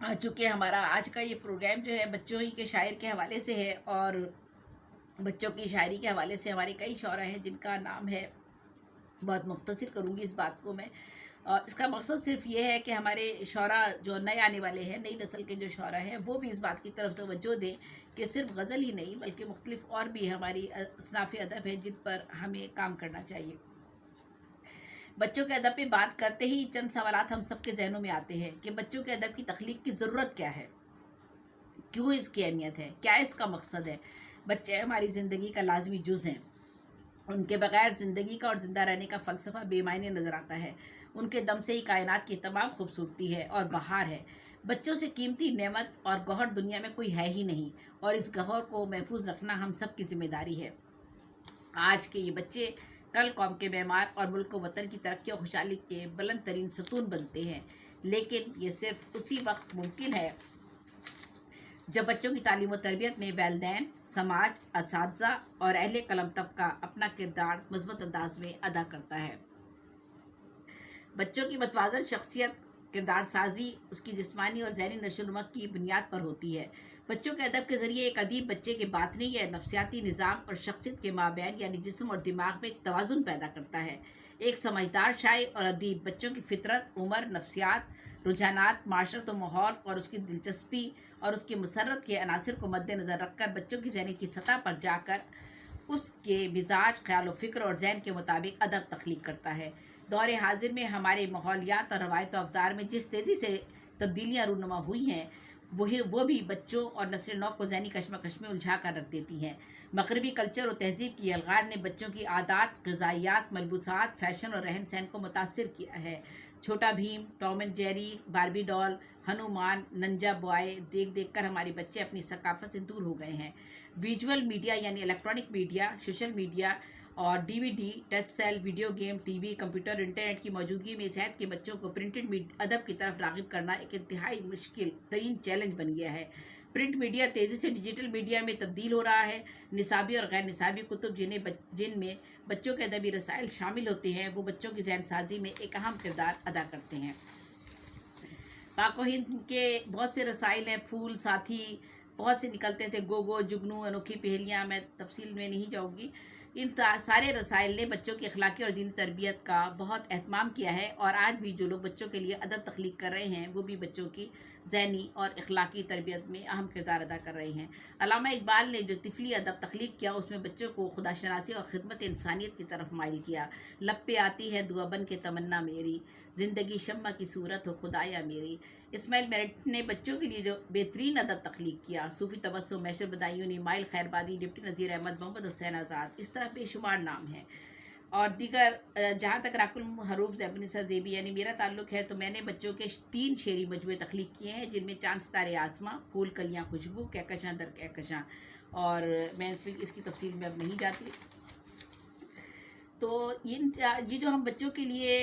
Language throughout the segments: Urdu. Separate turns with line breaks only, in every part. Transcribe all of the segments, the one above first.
چونکہ ہمارا آج کا یہ پروگرام جو ہے بچوں ہی کے شاعر کے حوالے سے ہے، اور بچوں کی شاعری کے حوالے سے ہمارے کئی شعراء ہیں جن کا نام ہے. بہت مختصر کروں گی اس بات کو میں. اور اس کا مقصد صرف یہ ہے کہ ہمارے شعراء جو نئے آنے والے ہیں، نئی نسل کے جو شعراء ہیں، وہ بھی اس بات کی طرف توجہ دیں کہ صرف غزل ہی نہیں بلکہ مختلف اور بھی ہماری اصناف ادب ہیں جن پر ہمیں کام کرنا چاہیے. بچوں کے ادب پہ بات کرتے ہی چند سوالات ہم سب کے ذہنوں میں آتے ہیں کہ بچوں کے ادب کی تخلیق کی ضرورت کیا ہے، کیوں اس کی اہمیت ہے، کیا اس کا مقصد ہے. بچے ہماری زندگی کا لازمی جز ہیں. ان کے بغیر زندگی کا اور زندہ رہنے کا فلسفہ بے معنی نظر آتا ہے. ان کے دم سے ہی کائنات کی تمام خوبصورتی ہے اور بہار ہے. بچوں سے قیمتی نعمت اور گوہر دنیا میں کوئی ہے ہی نہیں، اور اس گوہر کو محفوظ رکھنا ہم سب کی ذمہ داری ہے. آج کے یہ بچے کل قوم کے معمار اور ملک و وطن کی ترقی و خوشحالی کے بلند ترین ستون بنتے ہیں. لیکن یہ صرف اسی وقت ممکن ہے جب بچوں کی تعلیم و تربیت میں والدین، سماج، اساتذہ اور اہل قلم طبقہ اپنا کردار مثبت انداز میں ادا کرتا ہے. بچوں کی متوازن شخصیت کردار سازی اس کی جسمانی اور ذہنی نشو و نما کی بنیاد پر ہوتی ہے. بچوں کے ادب کے ذریعے ایک ادیب بچے کے باطنی یا نفسیاتی نظام اور شخصیت کے مابین یعنی جسم اور دماغ میں ایک توازن پیدا کرتا ہے. ایک سمجھدار شاعر اور ادیب بچوں کی فطرت، عمر، نفسیات، رجحانات، معاشرت و ماحول اور اس کی دلچسپی اور اس کی مسرت کے عناصر کو مد نظر رکھ کر بچوں کی ذہنی کی سطح پر جا کر اس کے مزاج، خیال و فکر اور ذہن کے مطابق ادب تخلیق کرتا ہے. دور حاضر میں ہمارے ماحولیات اور روایت و اقدار میں جس تیزی سے تبدیلیاں رونما ہوئی ہیں وہ بھی بچوں اور نسل نو کو ذہنی کشمکش میں الجھا کر رکھ دیتی ہیں. مغربی کلچر و تہذیب کی الغار نے بچوں کی عادات، غذائیات، ملبوسات، فیشن اور رہن سہن کو متاثر کیا ہے. Chhota Bheem, Tom and Jerry, Barbie doll, Hanuman, Ninja boy دیکھ دیکھ کر ہمارے بچے اپنی ثقافت سے دور ہو گئے ہیں. ویژول میڈیا یعنی الیکٹرانک میڈیا، سوشل میڈیا اور D V D, touch cell, video game, T V, computer, internet کی موجودگی میں صحت کے بچوں کو پرنٹڈ ادب کی طرف راغب کرنا ایک انتہائی مشکل ترین چیلنج بن گیا ہے. پرنٹ میڈیا تیزی سے ڈیجیٹل میڈیا میں تبدیل ہو رہا ہے. نصابی اور غیر نصابی کتب جن میں بچوں کے ادبی رسائل شامل ہوتے ہیں وہ بچوں کی ذہن سازی میں ایک اہم کردار ادا کرتے ہیں. پاک و ہند کے بہت سے رسائل ہیں، پھول ساتھی بہت سے نکلتے تھے، گو جگنو، انوکھی پہیلیاں، میں تفصیل میں نہیں جاؤں گی. ان سارے رسائل نے بچوں کی اخلاقی اور دینی تربیت کا بہت اہتمام کیا ہے، اور آج بھی جو لوگ بچوں کے لیے ادب تخلیق کر رہے ہیں وہ بھی بچوں کی ذہنی اور اخلاقی تربیت میں اہم کردار ادا کر رہے ہیں. علامہ اقبال نے جو طفلی ادب تخلیق کیا اس میں بچوں کو خدا شناسی اور خدمت انسانیت کی طرف مائل کیا. لب پہ آتی ہے دعا بن کے تمنا میری، زندگی شمع کی صورت ہو خدایا میری. اسماعیل میرٹ نے بچوں کے لیے جو بہترین ادب تخلیق کیا. صوفی تبسم، میسر بدایونی، مائل خیربادی، ڈپٹی نذیر احمد، محمد حسین آزاد، اس طرح بے شمار نام ہیں. اور دیگر جہاں تک راک الحروف زیبنسا زیبی یعنی میرا تعلق ہے تو میں نے بچوں کے 3 شعری مجموعے تخلیق کیے ہیں جن میں چاند ستارے آسماں، پھول کلیاں خوشبو، کہکشاں در کہکشاں، اور میں اس کی تفصیل میں اب نہیں جاتی. تو یہ جو ہم بچوں کے لیے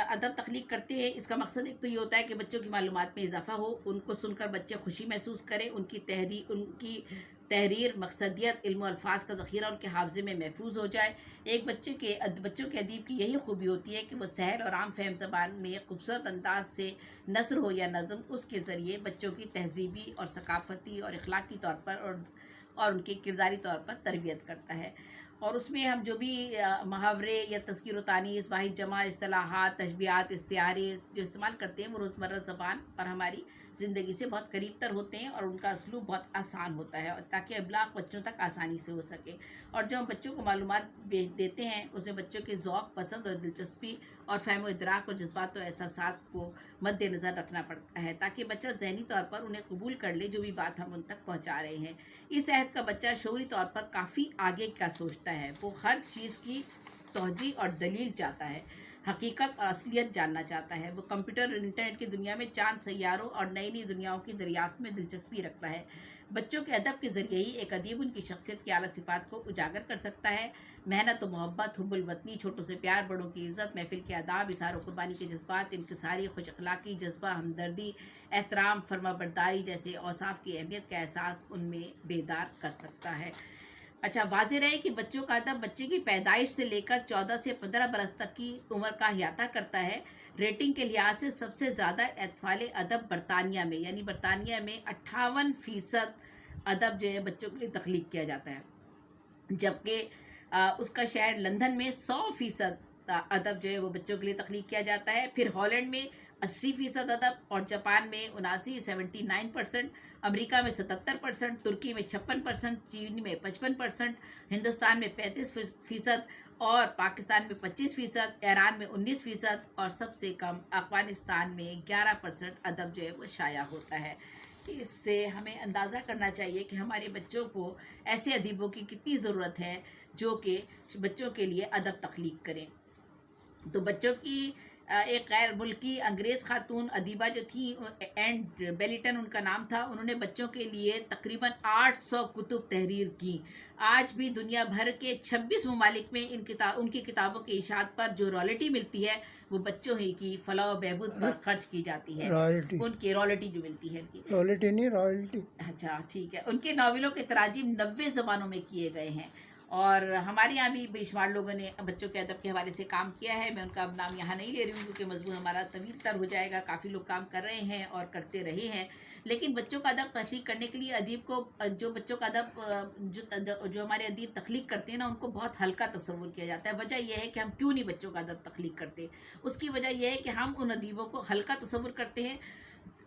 ادب تخلیق کرتے ہیں اس کا مقصد ایک تو یہ ہوتا ہے کہ بچوں کی معلومات میں اضافہ ہو، ان کو سن کر بچے خوشی محسوس کریں، ان کی تحریر، مقصدیت، علم و الفاظ کا ذخیرہ ان کے حافظے میں محفوظ ہو جائے. ایک بچوں کے ادیب کی یہی خوبی ہوتی ہے کہ وہ سہل اور عام فہم زبان میں خوبصورت انداز سے نثر ہو یا نظم اس کے ذریعے بچوں کی تہذیبی اور ثقافتی اور اخلاقی طور پر اور ان کے کرداری طور پر تربیت کرتا ہے. اور اس میں ہم جو بھی محاورے یا تذکیر و تانیث، واحد جمع، اصطلاحات، تشبیہات، استعارے جو استعمال کرتے ہیں وہ روزمرہ زبان اور ہماری زندگی سے بہت قریب تر ہوتے ہیں، اور ان کا اسلوب بہت آسان ہوتا ہے تاکہ ابلاغ بچوں تک آسانی سے ہو سکے. اور جو ہم بچوں کو معلومات دیتے ہیں اس میں بچوں کے ذوق، پسند اور دلچسپی اور فہم و ادراک اور جذبات و احساسات کو مد نظر رکھنا پڑتا ہے تاکہ بچہ ذہنی طور پر انہیں قبول کر لے جو بھی بات ہم ان تک پہنچا رہے ہیں. اس عہد کا بچہ شعوری طور پر کافی آگے کا سوچتا ہے. وہ ہر چیز کی توجیہ اور دلیل چاہتا ہے، حقیقت اور اصلیت جاننا چاہتا ہے. وہ کمپیوٹر اور انٹرنیٹ کی دنیا میں چاند، سیاروں اور نئی نئی دنیاؤں کی دریافت میں دلچسپی رکھتا ہے. بچوں کے ادب کے ذریعے ہی ایک ادیب ان کی شخصیت کی اعلیٰ صفات کو اجاگر کر سکتا ہے. محنت و محبت، حب الوطنی، چھوٹوں سے پیار، بڑوں کی عزت، محفل کے آداب، اظہار و قربانی کے جذبات، انکساری، خوش اخلاقی جذبہ، ہمدردی، احترام، فرما برداری جیسے اوصاف کی اہمیت کا احساس ان میں بیدار کر سکتا ہے. اچھا، واضح رہے کہ بچوں کا ادب بچے کی پیدائش سے لے کر 14 سے 15 برس تک کی عمر کا احاطہ کرتا ہے. ریٹنگ کے لحاظ سے سب سے زیادہ اطفال ادب برطانیہ میں، یعنی برطانیہ میں 58% ادب جو ہے بچوں کے لیے تخلیق کیا جاتا ہے، جبکہ اس کا شہر لندن میں 100% ادب جو ہے وہ بچوں کے لیے تخلیق کیا جاتا ہے. پھر ہالینڈ میں 80% ادب، اور جاپان میں 79%، امریکہ میں 77%، ترکی میں 56%، چین میں 55%، ہندوستان میں 35%، اور پاکستان میں 25%، ایران میں 19%، اور سب سے کم افغانستان میں 11% ادب جو ہے وہ شائع ہوتا ہے. اس سے ہمیں اندازہ کرنا چاہیے کہ ہمارے بچوں کو ایسے ادیبوں کی کتنی ضرورت ہے جو کہ بچوں کے لیے ادب تخلیق کریں. تو بچوں کی ایک غیر ملکی انگریز خاتون ادیبہ جو تھیں، اینڈ بیلیٹن ان کا نام تھا، انہوں نے بچوں کے لیے تقریباً 800 کتب تحریر کی. آج بھی دنیا بھر کے 26 ممالک میں ان کی کتابوں کی اشاعت پر جو رائلٹی ملتی ہے وہ بچوں ہی کی فلاح و بہبود پر خرچ کی جاتی ہے. ان کی رائلٹی جو ملتی ہے،
رائلٹی نہیں، رائلٹی.
اچھا ٹھیک ہے. ان کے ناولوں کے تراجم 90 زبانوں میں کیے گئے ہیں، اور ہمارے یہاں بھی بے شمار لوگوں نے بچوں کے ادب کے حوالے سے کام کیا ہے. میں ان کا اب نام یہاں نہیں لے رہی ہوں کیونکہ مضمون ہمارا طویل تر ہو جائے گا. کافی لوگ کام کر رہے ہیں اور کرتے رہے ہیں، لیکن بچوں کا ادب تخلیق کرنے کے لیے ادیب کو جو بچوں کا ادب جو ہمارے ادیب تخلیق کرتے ہیں نا، ان کو بہت ہلکا تصور کیا جاتا ہے. وجہ یہ ہے کہ ہم کیوں نہیں بچوں کا ادب تخلیق کرتے؟ اس کی وجہ یہ ہے کہ ہم ان ادیبوں کو ہلکا تصور کرتے ہیں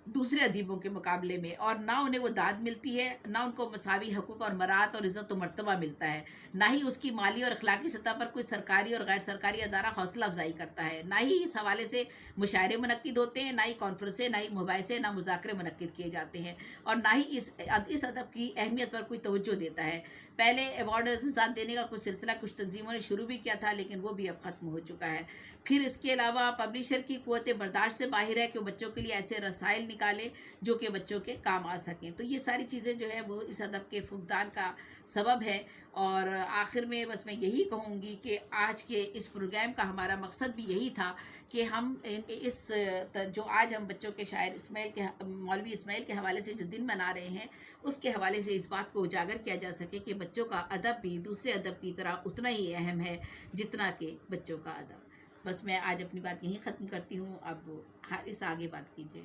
دوسرے ادیبوں کے مقابلے میں، اور نہ انہیں وہ داد ملتی ہے، نہ ان کو مساوی حقوق اور مراعات اور عزت و مرتبہ ملتا ہے، نہ ہی اس کی مالی اور اخلاقی سطح پر کوئی سرکاری اور غیر سرکاری ادارہ حوصلہ افزائی کرتا ہے، نہ ہی اس حوالے سے مشاعرے منعقد ہوتے ہیں، نہ ہی کانفرنسیں، نہ ہی مباحثے، نہ مذاکرے منعقد کیے جاتے ہیں، اور نہ ہی اس ادب کی اہمیت پر کوئی توجہ دیتا ہے. پہلے ایوارڈ اعزازات دینے کا کچھ سلسلہ کچھ تنظیموں نے شروع بھی کیا تھا، لیکن وہ بھی اب ختم ہو چکا ہے. پھر اس کے علاوہ پبلیشر کی قوت برداشت سے باہر ہے کہ وہ بچوں کے لیے ایسے رسائل نکالے جو کہ بچوں کے کام آ سکیں. تو یہ ساری چیزیں جو ہے وہ اس ادب کے فقدان کا سبب ہے. اور آخر میں بس میں یہی کہوں گی کہ آج کے اس پروگرام کا ہمارا مقصد بھی یہی تھا کہ ہم اس جو آج ہم بچوں کے شاعر مولوی اسماعیل کے حوالے سے جو دن منا رہے ہیں، اس کے حوالے سے اس بات کو اجاگر کیا جا سکے کہ بچوں کا ادب بھی دوسرے ادب کی طرح اتنا ہی اہم ہے جتنا کہ بچوں کا ادب. بس میں آج اپنی بات یہیں ختم کرتی ہوں. اب اس آگے بات کیجیے.